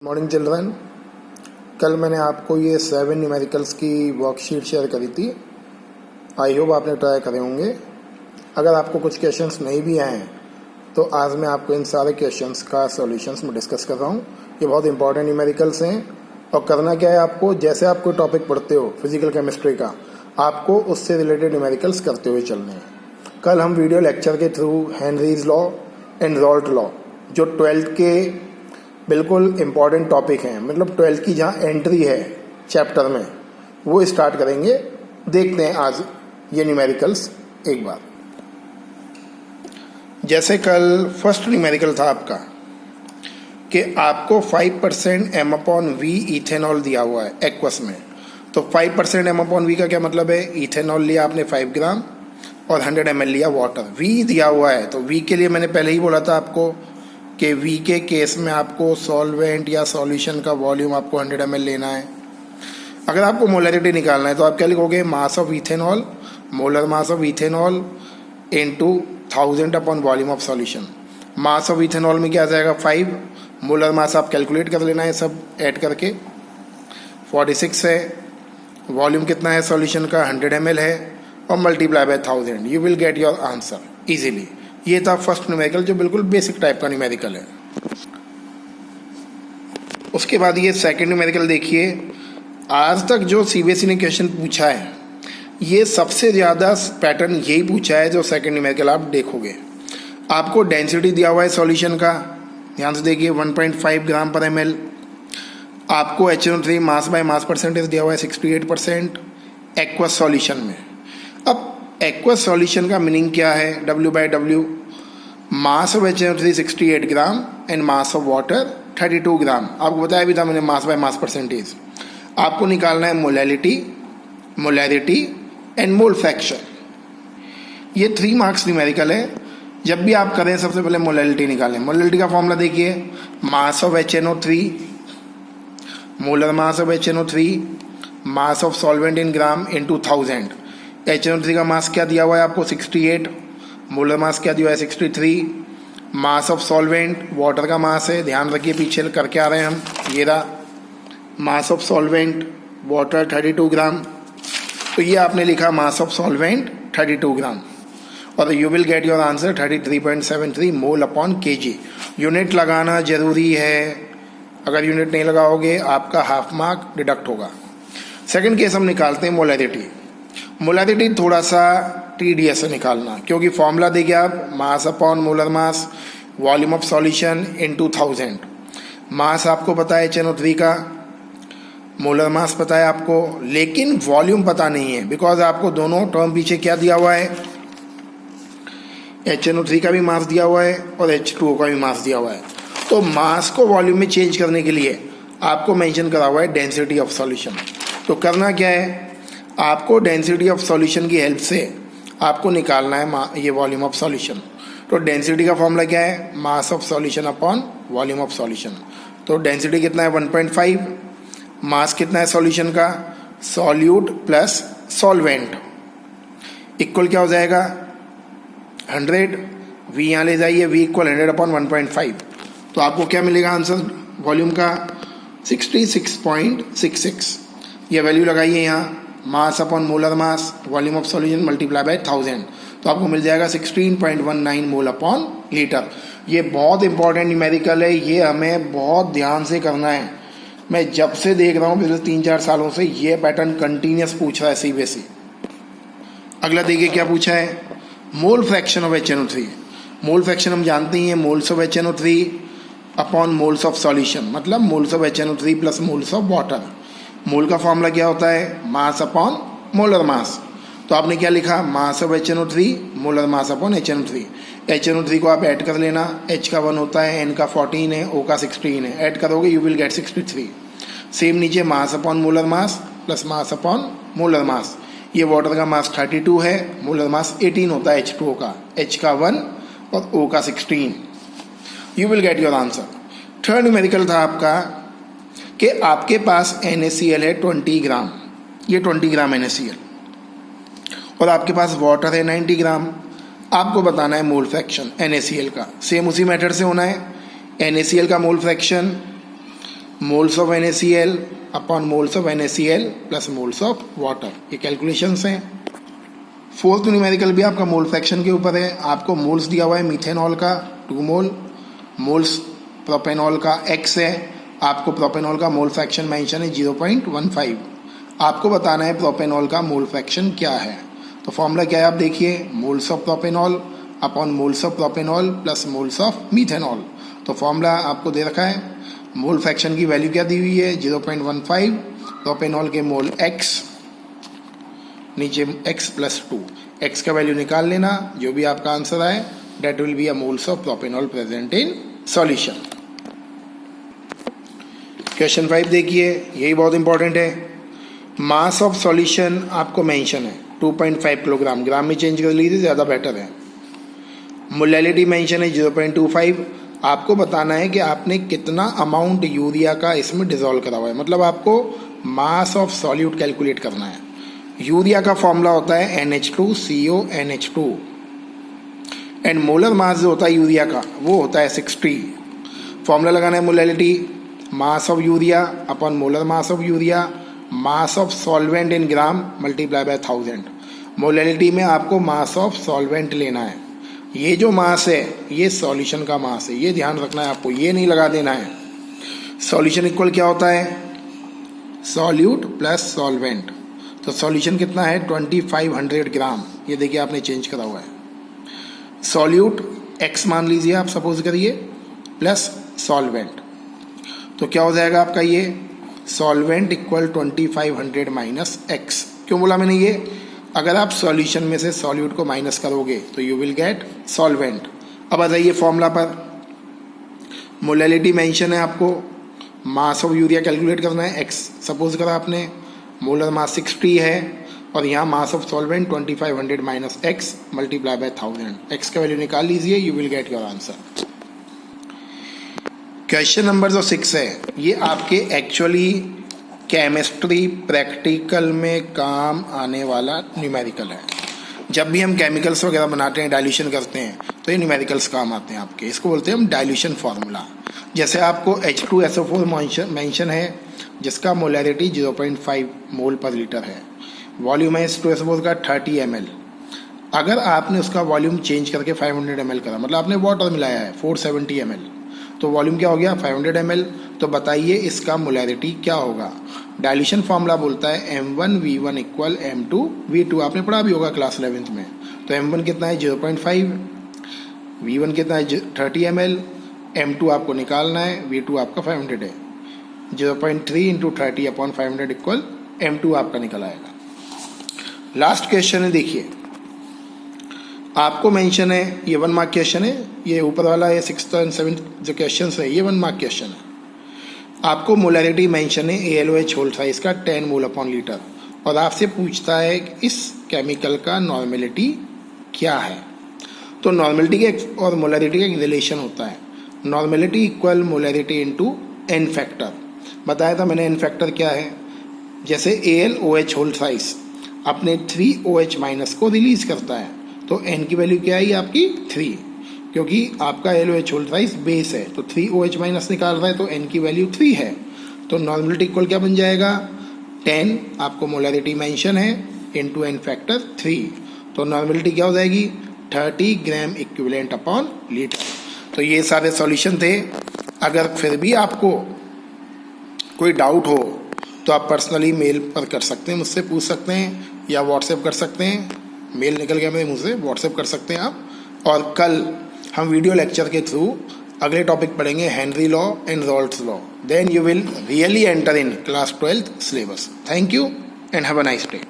Morning children, कल मैंने आपको ये 7 न्यूमेरिकल्स की वर्कशीट शेयर करी थी। आई होप आपने ट्राई करे होंगे। अगर आपको कुछ क्वेश्चंस नहीं भी आए तो आज मैं आपको इन सारे क्वेश्चंस का सॉल्यूशंस में डिस्कस कर रहा हूँ। ये बहुत इंपॉर्टेंट न्यूमेरिकल्स हैं और करना क्या है आपको, जैसे आप कोई टॉपिक पढ़ते हो फिजिकल केमिस्ट्री का, आपको उससे रिलेटेड न्यूमेरिकल्स करते हुए चलने हैं। कल हम वीडियो लेक्चर के through Henry's law and Raoult law, जो 12th के बिल्कुल इम्पॉर्टेंट टॉपिक हैं, मतलब 12th की जहाँ एंट्री है चैप्टर में, वो स्टार्ट करेंगे। देखते हैं आज ये न्यूमेरिकल्स एक बार। जैसे कल फर्स्ट न्यूमेरिकल था आपका कि आपको 5% m/v इथेनॉल दिया हुआ है एक्वस में। तो 5% m/v का क्या मतलब है? इथेनॉल लिया आपने 5 ग्राम और 100 ml लिया वाटर। v दिया हुआ है तो v के लिए मैंने पहले ही बोला था आपको कि v के केस में आपको सॉल्वेंट या सॉल्यूशन का वॉल्यूम आपको 100 ml लेना है। अगर आपको मोलरिटी निकालना है तो आप क्या लिखोगे? Mass of ethanol, molar mass of ethanol into 1000 upon volume of solution. Mass of ethanol में क्या आ जाएगा? 5। मोलर मास आप कैलकुलेट कर लेना है सब ऐड करके, 46 है। वॉल्यूम कितना है सॉल्यूशन का? 100 ml है और multiply by 1000। You will get your answer easily. ये था फर्स्ट न्यूमेरिकल जो बिल्कुल बेसिक टाइप का न्यूमेरिकल है। उसके बाद ये सेकंड न्यूमेरिकल देखिए। आज तक जो सीबीएसई ने क्वेश्चन पूछा है, ये सबसे ज़्यादा पैटर्न यही पूछा है जो सेकंड न्यूमेरिकल आप देखोगे। आपको डेंसिटी दिया हुआ है सॉल्यूशन का, ध्यान से देखिए 1.5 ग्राम पर ml। आपको HNO3 mass by mass percentage दिया हुआ है 68% एक्वस सॉल्यूशन में। अब एक्वस सॉल्यूशन का मीनिंग क्या है? W/W, mass of HNO3 68 gram and mass of water 32 ग्राम। आपको बताया भी था मैंने मास बाय मास परसेंटेज। आपको निकालना है molality, molarity and mole fraction. ये 3 मार्क्स न्यूमेरिकल है। जब भी आप करें सबसे पहले मोलैलिटी निकालें। मोलैलिटी का फॉर्मूला देखिए, मास of HNO3, molar mass of HNO3, mass of solvent in gram into 1000। HNO3 का मास क्या दिया हुआ है आपको? 68। मोलर मास क्या दिया हुआ है? 63। मास ऑफ सॉल्वेंट वाटर का मास है, ध्यान रखिए पीछे करके आ रहे हैं हम। ये रहा मास ऑफ सॉल्वेंट वाटर 32 ग्राम। तो ये आपने लिखा मास ऑफ सॉल्वेंट 32 ग्राम और you will get your answer 33.73 mole upon kg। Unit लगाना जरूरी है, अगर यूनिट नहीं लगाओगे आपका हाफ मार्क डिडक्ट होगा। सेकंड केस हम निकालते हैं मोलैरिटी। मोलैरिटी थोड़ा सा टीडीएस है निकालना, क्योंकि फॉर्मूला देखिए आप, मास upon molar mass, volume of solution into 1000। मास आपको पता है HNO3 का, मोलर मास पता है आपको, लेकिन वॉल्यूम पता नहीं है, बिकॉज आपको दोनों टर्म पीछे क्या दिया हुआ है? HNO3 का भी मास दिया हुआ है और H2O का भी मास दिया हुआ है। तो मास को वॉल्यूम में चेंज करने के लिए आपको मेंशन करा हुआ है डेंसिटी ऑफ सॉल्यूशन। तो करना क्या है? आपको डेंसिटी ऑफ सॉल्यूशन की हेल्प से आपको निकालना है ये वॉल्यूम ऑफ सॉल्यूशन। तो डेंसिटी का फॉर्मूला क्या है? Mass of solution upon volume of solution. तो डेंसिटी कितना है? 1.5। मास कितना है सॉल्यूशन का? सॉल्यूट प्लस सॉल्वेंट इक्वल क्या हो जाएगा? 100। v यहाँ ले जाइए, v इक्वल 100 अपॉन 1.5। तो आपको क्या मिलेगा आंसर वॉल्यूम का? 66.66। ये वैल्यू लगाइए यहाँ, मास upon molar mass, volume of solution multiply by 1000। तो आपको मिल जाएगा 16.19 मोल अपॉन लीटर। ये बहुत इंपॉर्टेंट न्यूमेरिकल है, ये हमें बहुत ध्यान से करना है। मैं जब से देख रहा हूँ पिछले 3-4 सालों से ये पैटर्न कंटिन्यूस पूछ रहा है सीबीएसई। अगला देखिए क्या पूछा है? Mole fraction of HNO3। Mole fraction हम जानते ही हैं, moles of HNO3 upon moles of solution, मतलब moles of HNO3 plus moles of water. Mole का फॉर्मूला क्या होता है? Mass upon molar mass. तो आपने क्या लिखा? Mass of HNO3, molar mass upon HNO3। HNO3 को आप ऐड कर लेना, H का 1 होता है, N का 14 है, O का 16 है। ऐड करोगे यू विल गेट 63। सेम नीचे मास upon molar mass plus mass upon molar मास। ये वाटर का मास 32 है, मोलर मास 18 होता है H2O का, H का 1 और O का 16। You will get your answer. Third numerical था आपका कि आपके पास NaCl है 20 ग्राम, ये 20 ग्राम NaCl, और आपके पास वाटर है 90 ग्राम। आपको बताना है मोल फ्रैक्शन NaCl का। सेम उसी मेथड से होना है। NaCl का mole fraction moles of NaCl upon moles of NaCl plus moles of water, ये कैलकुलेशंस हैं। फोर्थ न्यूमेरिकल भी आपका मोल फ्रैक्शन के ऊपर है। आपको मोल्स दिया हुआ है मीथेनॉल का 2 मोल, मोल्स प्रोपेनॉल का x है, आपको प्रोपेनॉल का मोल फ्रैक्शन मेंशन है 0.15। आपको बताना है प्रोपेनॉल का मोल फ्रैक्शन क्या है। तो फॉर्मूला क्या है आप देखिए, moles of propanol upon moles of propanol plus moles of methanol. तो फॉर्मूला आपको दे रखा है, मोल फ्रैक्शन की वैल्यू क्या दी हुई है 0.15, प्रोपेनॉल के मोल x, नीचे x प्लस 2, x का वैल्यू निकाल लेना, जो भी आपका आंसर आए that will be a moles of propanol present in solution. Question 5 देखिए, यही बहुत इंपॉर्टेंट है। मास ऑफ सॉल्यूशन आपको मेंशन है 2.5 किलोग्राम, ग्राम में चेंज कर लीजिए ज़्यादा बेटर है। मोलैलिटी मेंशन है 0.25। आपको बताना है कि आपने कितना अमाउंट यूरिया का इसमें डिजोल्व करा हुआ है, मतलब आपको मास ऑफ सॉल्यूट कैलकुलेट करना है। यूरिया का फॉर्मूला होता है NH2CO NH2 and molar mass जो होता है यूरिया का वो होता है 60। फॉर्मूला लगाना है molality, mass of urea upon molar mass of urea, mass of solvent in gram multiply by 1000। Molality में आपको मास ऑफ सॉल्वेंट लेना है। ये जो मास है ये सॉल्यूशन का मास है, ये ध्यान रखना है आपको, ये नहीं लगा देना है। सॉल्यूशन इक्वल क्या होता है, सॉल्यूट प्लस सॉल्वेंट। तो सॉल्यूशन कितना है 2500 ग्राम, ये देखिए आपने चेंज करा हुआ है। सॉल्यूट x मान लीजिए आप, सपोज करिए, प्लस सॉल्वेंट, तो क्या हो जाएगा आपका ये सॉल्वेंट इक्वल 2500 माइनस x। क्यों बोला मैंने ये, अगर आप सॉल्यूशन में से सॉल्यूट को माइनस करोगे तो यू विल गेट सॉल्वेंट। अब आ जाइए फॉर्मूला पर, मोलैलिटी मेंशन है, आपको मास ऑफ यूरिया कैलकुलेट करना है x, सपोज करा आपने, मोलर मास 60 है और यहाँ mass of solvent 2500 minus x multiply by 1000। x का वैल्यू निकाल लीजिए, you will get your answer. Question number जो 6 है ये आपके एक्चुअली केमिस्ट्री प्रैक्टिकल में काम आने वाला न्यूमेरिकल है। जब भी हम केमिकल्स वगैरह बनाते हैं, डाइल्यूशन करते हैं, तो ये न्यूमेरिकल्स काम आते हैं आपके। इसको बोलते हैं हम डाइल्यूशन फार्मूला। जैसे आपको H2SO4 मेंशन है जिसका मोलैरिटी 0.5 मोल पर लीटर है, वॉल्यूम है H2SO4 का 30 ml। अगर आपने उसका वॉल्यूम चेंज करके 500 ml करा, मतलब आपने वाटर मिलाया है 470 ml, तो वॉल्यूम क्या हो गया 500 ml। तो बताइए इसका मोलैरिटी क्या होगा। डाइल्यूशन फार्मूला बोलता है M1V1 इक्वल M2V2, आपने पढ़ा भी होगा क्लास 11th में। तो M1 कितना है 0.5, V1 कितना है 30 ml, M2 आपको निकालना है, V2 आपका 500 है। 0.3 इंटू 30 अपॉन 500 इक्वल M2 आपका निकल आएगा। लास्ट क्वेश्चन है, देखिए आपको मेंशन है, ये 1 मार्क क्वेश्चन है, ये ऊपर वाला है 6th और 7th जो क्वेश्चन है ये 1 मार्क क्वेश्चन है। आपको मोलैरिटी मेंशन है AlOH होल साइज का 10 मोल अपॉन लीटर, और आपसे पूछता है कि इस केमिकल का नॉर्मेलिटी क्या है। तो नॉर्मेलिटी का और मोलैरिटी का एक रिलेशन होता है, normality equal molarity into n factor. बताया था मैंने n फैक्टर क्या है, जैसे AlOH होल साइज अपने 3OH माइनस को रिलीज करता है, तो n की वैल्यू क्या है आपकी 3, क्योंकि आपका LOH होल साइज बेस है, तो 3OH माइनस निकाल रहा है तो n की वैल्यू 3 है। तो नॉर्मेलिटी इक्वल क्या बन जाएगा 10, आपको मोलैरिटी मेंशन है, इनटू n फैक्टर 3, तो नॉर्मेलिटी क्या हो जाएगी 30 ग्राम इक्विवेलेंट अपॉन लीटर। तो ये सारे सॉल्यूशन थे। अगर फिर भी आपको कोई डाउट हो तो आप पर्सनली मेल पर कर सकते हैं, मुझसे पूछ सकते हैं, या व्हाट्सएप कर सकते हैं, मेल निकल गया मेरे मुँह से, व्हाट्सएप कर सकते हैं आप। और कल हम वीडियो लेक्चर के थ्रू अगले टॉपिक पढ़ेंगे Henry law and Raoult's law, then you will really enter in class 12th syllabus. Thank you and have a nice day.